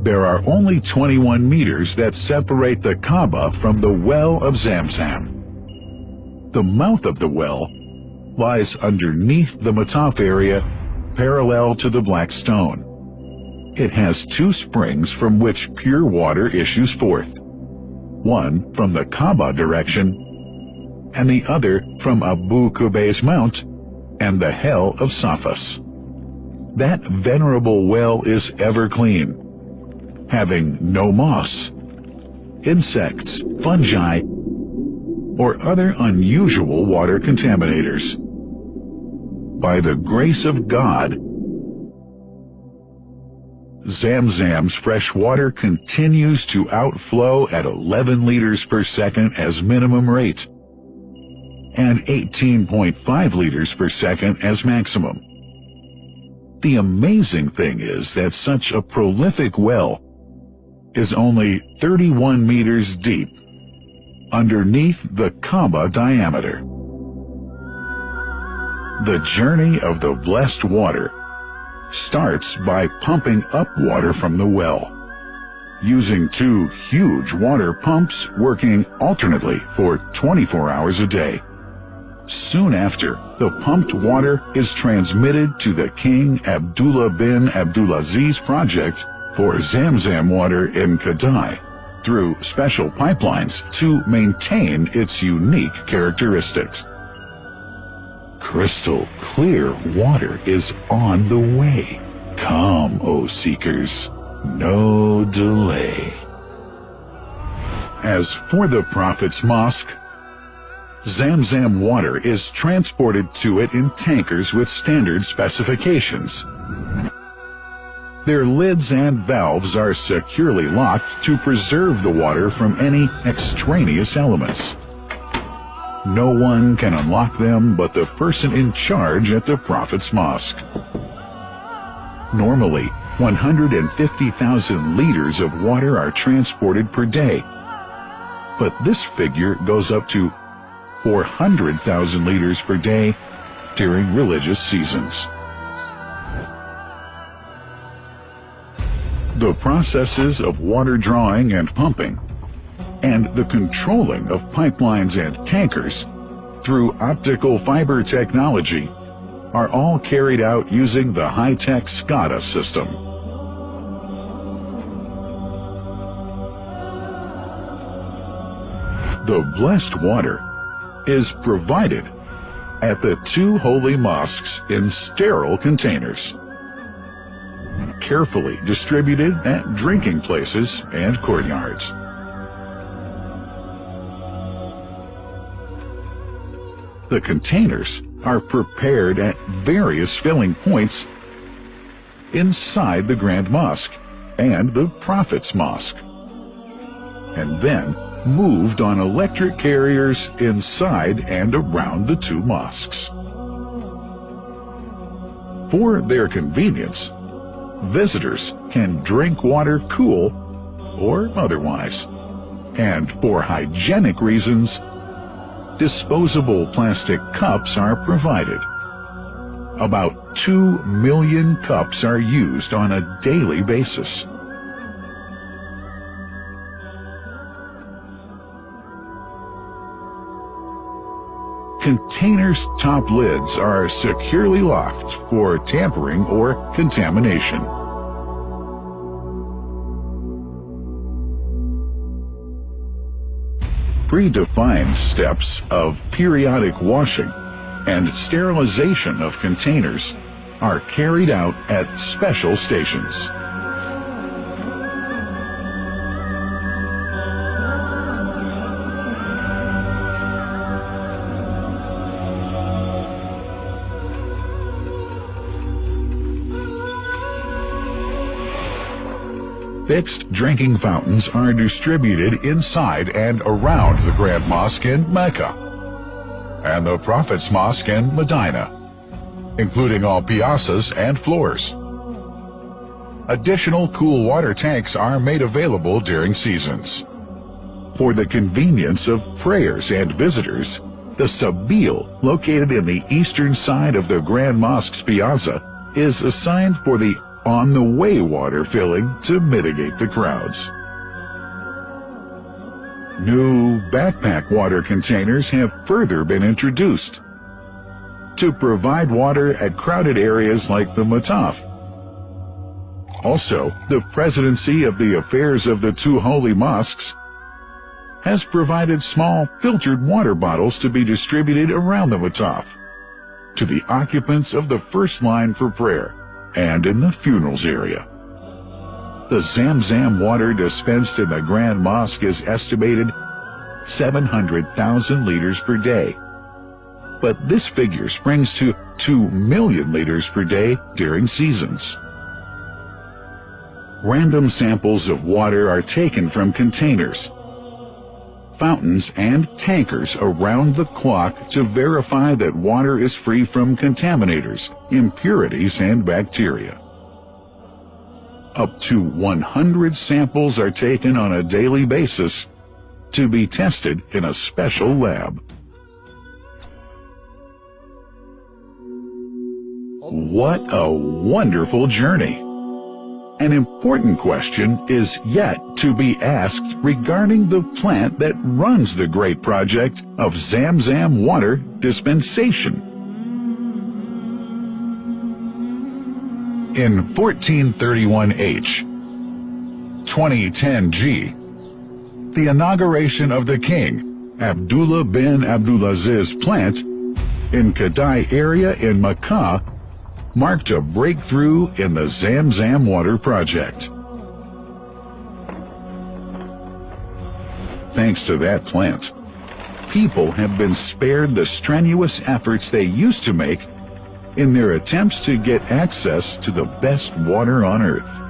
There are only 21 meters that separate the Kaaba from the well of Zamzam. The mouth of the well lies underneath the Mataf area, parallel to the Black Stone. It has two springs from which pure water issues forth, one from the Kaaba direction and the other from Abu Qubay's Mount and the Hell of Safas. That venerable well is ever clean, having no moss, insects, fungi, or other unusual water contaminators. By the grace of God, Zamzam's fresh water continues to outflow at 11 liters per second as minimum rate and 18.5 liters per second as maximum. The amazing thing is that such a prolific well is only 31 meters deep underneath the Kaaba diameter. The journey of the blessed water starts by pumping up water from the well, using two huge water pumps working alternately for 24 hours a day. Soon after, the pumped water is transmitted to the King Abdullah bin Abdulaziz project for Zamzam water in Kadai through special pipelines to maintain its unique characteristics. Crystal clear water is on the way. Come, O seekers, no delay. As for the Prophet's Mosque, Zamzam water is transported to it in tankers with standard specifications. Their lids and valves are securely locked to preserve the water from any extraneous elements. No one can unlock them but the person in charge at the Prophet's Mosque. Normally, 150,000 liters of water are transported per day, but this figure goes up to 400,000 liters per day during religious seasons. The processes of water drawing and pumping, and the controlling of pipelines and tankers through optical fiber technology are all carried out using the high-tech SCADA system. The blessed water is provided at the two holy mosques in sterile containers, carefully distributed at drinking places and courtyards. The containers are prepared at various filling points inside the Grand Mosque and the Prophet's Mosque, and then moved on electric carriers inside and around the two mosques. For their convenience, visitors can drink water cool or otherwise, and for hygienic reasons, disposable plastic cups are provided. About 2 million cups are used on a daily basis. Containers' top lids are securely locked for tampering or contamination. Predefined steps of periodic washing and sterilization of containers are carried out at special stations. Fixed drinking fountains are distributed inside and around the Grand Mosque in Mecca and the Prophet's Mosque in Medina, including all piazzas and floors. Additional cool water tanks are made available during seasons. For the convenience of prayers and visitors, the Sabil, located in the eastern side of the Grand Mosque's piazza, is assigned for the on-the-way water filling to mitigate the crowds. New backpack water containers have further been introduced to provide water at crowded areas like the Mataf. Also, the Presidency of the Affairs of the Two Holy Mosques has provided small filtered water bottles to be distributed around the Mataf to the occupants of the first line for prayer and in the funerals area. The Zamzam water dispensed in the Grand Mosque is estimated 700,000 liters per day, but this figure springs to 2 million liters per day during seasons. Random samples of water are taken from containers, fountains, and tankers around the clock to verify that water is free from contaminators, impurities, and bacteria. Up to 100 samples are taken on a daily basis to be tested in a special lab. What a wonderful journey! An important question is yet to be asked regarding the plant that runs the great project of Zamzam water dispensation. In 1431H, 2010G, the inauguration of the King Abdullah bin Abdulaziz plant in Kadai area in Makkah marked a breakthrough in the Zamzam water project. Thanks to that plant, people have been spared the strenuous efforts they used to make in their attempts to get access to the best water on earth.